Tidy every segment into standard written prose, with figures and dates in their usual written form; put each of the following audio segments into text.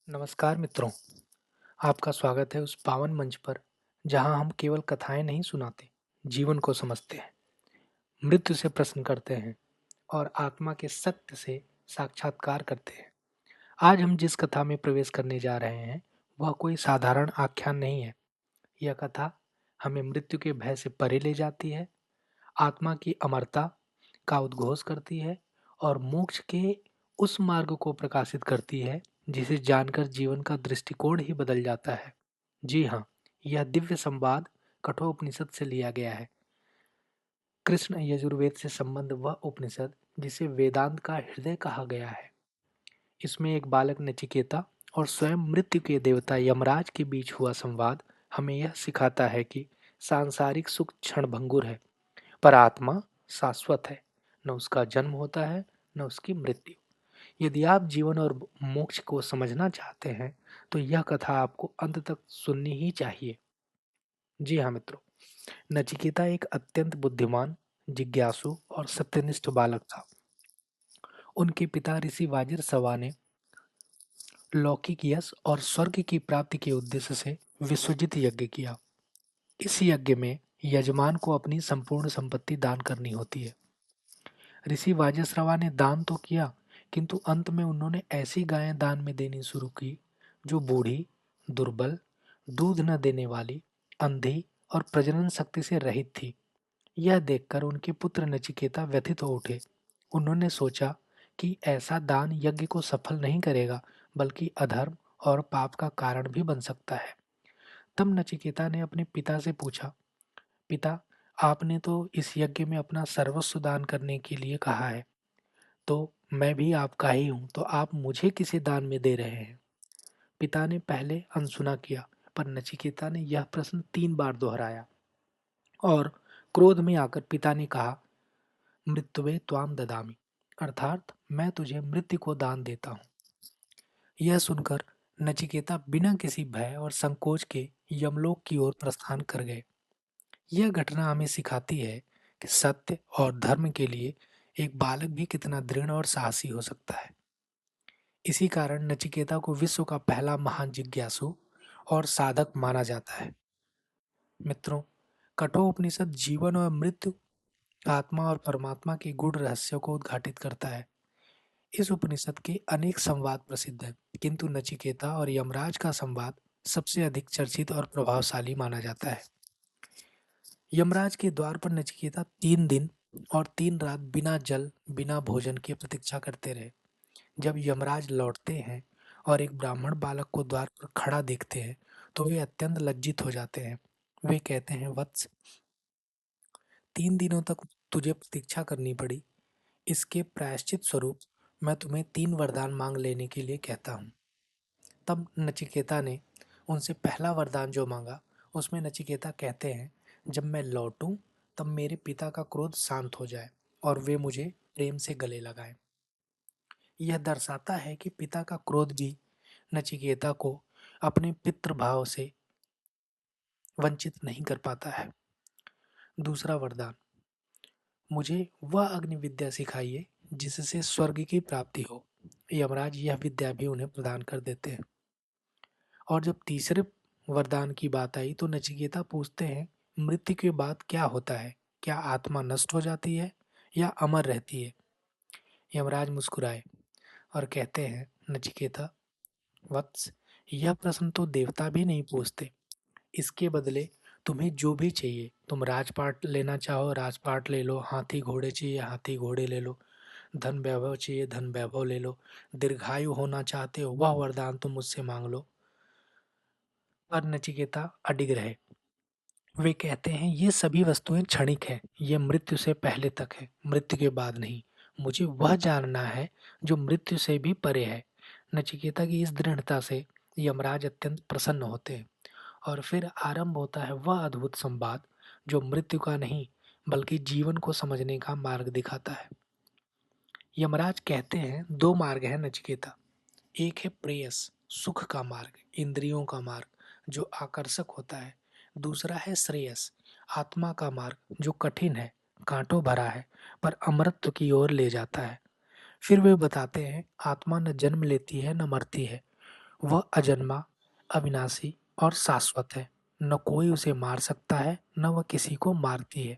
नमस्कार मित्रों, आपका स्वागत है उस पावन मंच पर जहां हम केवल कथाएं नहीं सुनाते, जीवन को समझते हैं, मृत्यु से प्रश्न करते हैं और आत्मा के सत्य से साक्षात्कार करते हैं। आज हम जिस कथा में प्रवेश करने जा रहे हैं, वह कोई साधारण आख्यान नहीं है। यह कथा हमें मृत्यु के भय से परे ले जाती है, आत्मा की अमरता का उद्घोष करती है और मोक्ष के उस मार्ग को प्रकाशित करती है जिसे जानकर जीवन का दृष्टिकोण ही बदल जाता है। जी हाँ, यह दिव्य संवाद कठोपनिषद से लिया गया है। कृष्ण यजुर्वेद से संबंध वह उपनिषद जिसे वेदांत का हृदय कहा गया है। इसमें एक बालक नचिकेता और स्वयं मृत्यु के देवता यमराज के बीच हुआ संवाद हमें यह सिखाता है कि सांसारिक सुख क्षणभंगुर है, पर आत्मा शाश्वत है। न उसका जन्म होता है, न उसकी मृत्यु। यदि आप जीवन और मोक्ष को समझना चाहते हैं, तो यह कथा आपको अंत तक सुननी ही चाहिए। जी हाँ मित्रों, नचिकेता एक अत्यंत बुद्धिमान, जिज्ञासु और सत्यनिष्ठ बालक था। उनके पिता ऋषि वाजिरसवा ने लौकिक यश और स्वर्ग की प्राप्ति के उद्देश्य से विश्वजित यज्ञ किया। इस यज्ञ में यजमान को अपनी संपूर्ण संपत्ति दान करनी होती है। ऋषि वाजसरावा ने दान तो किया, किंतु अंत में उन्होंने ऐसी गायें दान में देनी शुरू की जो बूढ़ी, दुर्बल, दूध न देने वाली, अंधी और प्रजनन शक्ति से रहित थी। यह देखकर उनके पुत्र नचिकेता व्यथित हो उठे। उन्होंने सोचा कि ऐसा दान यज्ञ को सफल नहीं करेगा, बल्कि अधर्म और पाप का कारण भी बन सकता है। तब नचिकेता ने अपने पिता से पूछा, पिता, आपने तो इस यज्ञ में अपना सर्वस्व दान करने के लिए कहा है, तो मैं भी आपका ही हूं, तो आप मुझे किसे दान में दे रहे हैं? पिता ने पहले अनसुना किया, पर नचिकेता ने यह प्रश्न 3 बार दोहराया और क्रोध में आकर पिता ने कहा, मृत्युवे त्वाम ददामि, अर्थात मैं तुझे मृत्यु को दान देता हूँ। यह सुनकर नचिकेता बिना किसी भय और संकोच के यमलोक की ओर प्रस्थान कर गए। यह घटना हमें सिखाती है कि सत्य और धर्म के लिए एक बालक भी कितना दृढ़ और साहसी हो सकता है। इसी कारण नचिकेता को विश्व का पहला महान जिज्ञासु और साधक माना जाता है। मित्रों, कठोपनिषद जीवन और मृत्यु, आत्मा और परमात्मा के गूढ़ रहस्यों को उद्घाटित करता है। इस उपनिषद के अनेक संवाद प्रसिद्ध हैं, किंतु नचिकेता और यमराज का संवाद सबसे अधिक चर्चित और प्रभावशाली माना जाता है। यमराज के द्वार पर नचिकेता 3 दिन और 3 रात बिना जल, बिना भोजन के प्रतीक्षा करते रहे। जब यमराज लौटते हैं और एक ब्राह्मण बालक को द्वार पर खड़ा देखते हैं, तो वे अत्यंत लज्जित हो जाते हैं। वे कहते हैं, वत्स, 3 दिनों तक तुझे प्रतीक्षा करनी पड़ी। इसके प्रायश्चित स्वरूप मैं तुम्हें 3 वरदान मांग लेने के लिए कहता हूँ। तब नचिकेता ने उनसे पहला वरदान जो मांगा, उसमें नचिकेता कहते हैं, जब मैं लौटूं तब मेरे पिता का क्रोध शांत हो जाए और वे मुझे प्रेम से गले लगाएं। यह दर्शाता है कि पिता का क्रोध भी नचिकेता को अपने पितृभाव से वंचित नहीं कर पाता है। दूसरा वरदान, मुझे वह अग्नि विद्या सिखाइए जिससे स्वर्ग की प्राप्ति हो। यमराज यह विद्या भी उन्हें प्रदान कर देते हैं। और जब तीसरे वरदान की बात आई तो नचिकेता पूछते हैं, मृत्यु के बाद क्या होता है? क्या आत्मा नष्ट हो जाती है या अमर रहती है? यमराज मुस्कुराए और कहते हैं, नचिकेता, वत्स, यह प्रश्न तो देवता भी नहीं पूछते। इसके बदले तुम्हें जो भी चाहिए, तुम राजपाट लेना चाहो राजपाट ले लो, हाथी घोड़े चाहिए हाथी घोड़े ले लो, धन वैभव चाहिए धन वैभव ले लो, दीर्घायु होना चाहते हो वह वरदान तुम मुझसे मांग लो। पर नचिकेता अडिग रहे। वे कहते हैं, ये सभी वस्तुएं क्षणिक हैं, ये मृत्यु से पहले तक है, मृत्यु के बाद नहीं। मुझे वह जानना है जो मृत्यु से भी परे है। नचिकेता की इस दृढ़ता से यमराज अत्यंत प्रसन्न होते हैं और फिर आरंभ होता है वह अद्भुत संवाद जो मृत्यु का नहीं बल्कि जीवन को समझने का मार्ग दिखाता है। यमराज कहते हैं, 2 मार्ग है नचिकेता। एक है प्रेयस, सुख का मार्ग, इंद्रियों का मार्ग जो आकर्षक होता है। दूसरा है श्रेयस, आत्मा का मार्ग जो कठिन है, कांटों भरा है, पर अमृत की ओर ले जाता है। फिर वे बताते हैं, आत्मा न जन्म लेती है न मरती है, वह अजन्मा, अविनाशी और शाश्वत है। न कोई उसे मार सकता है, न वह किसी को मारती है।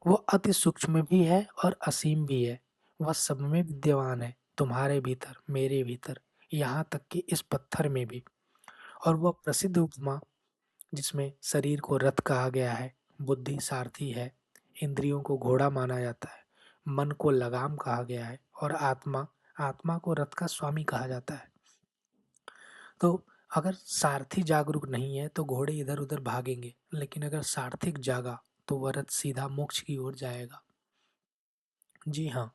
वह अति सूक्ष्म भी है और असीम भी है। वह सब में विद्यमान है, तुम्हारे भीतर, मेरे भीतर, यहाँ तक कि इस पत्थर में भी। और वह प्रसिद्ध उपमा जिसमें शरीर को रथ कहा गया है, बुद्धि सारथी है, इंद्रियों को घोड़ा माना जाता है, मन को लगाम कहा गया है और आत्मा आत्मा को रथ का स्वामी कहा जाता है। तो अगर सारथी जागरूक नहीं है तो घोड़े इधर उधर भागेंगे, लेकिन अगर सारथिक जागा तो वह रथ सीधा मोक्ष की ओर जाएगा। जी हाँ,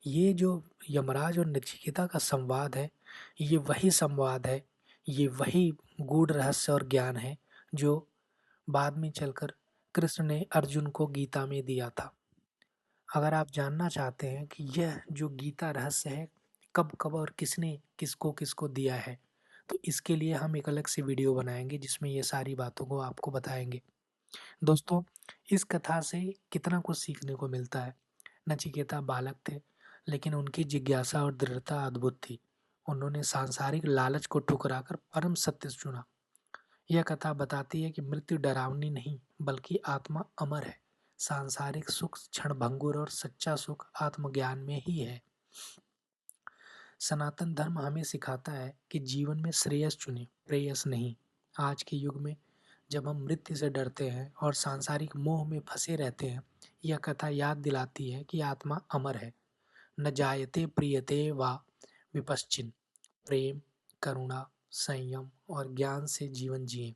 ये जो यमराज और नचिकेता का संवाद है, ये वही संवाद है, ये वही गूढ़ रहस्य और ज्ञान है जो बाद में चलकर कृष्ण ने अर्जुन को गीता में दिया था। अगर आप जानना चाहते हैं कि यह जो गीता रहस्य है कब कब और किसने किसको किसको दिया है, तो इसके लिए हम एक अलग से वीडियो बनाएंगे जिसमें ये सारी बातों को आपको बताएंगे। दोस्तों, इस कथा से कितना कुछ सीखने को मिलता है। नचिकेता बालक थे, लेकिन उनकी जिज्ञासा और दृढ़ता अद्भुत थी। उन्होंने सांसारिक लालच को ठुकराकर परम सत्य चुना। यह कथा बताती है कि मृत्यु डरावनी नहीं, बल्कि आत्मा अमर है। सांसारिक सुख क्षणभंगुर और सच्चा सुख आत्मज्ञान में ही है। सनातन धर्म हमें सिखाता है कि जीवन में श्रेयस चुने, प्रेयस नहीं। आज के युग में जब हम मृत्यु से डरते हैं और सांसारिक मोह में फंसे रहते हैं, यह कथा याद दिलाती है कि आत्मा अमर है। न जायते प्रियते वा विपश्चिन। प्रेम, करुणा, संयम और ज्ञान से जीवन जिए।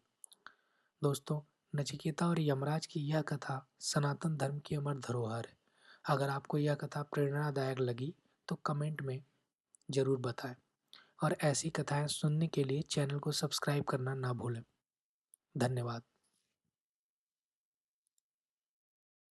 दोस्तों, नचिकेता और यमराज की यह कथा सनातन धर्म की अमर धरोहर है। अगर आपको यह कथा प्रेरणादायक लगी तो कमेंट में जरूर बताएं और ऐसी कथाएं सुनने के लिए चैनल को सब्सक्राइब करना ना भूलें। धन्यवाद।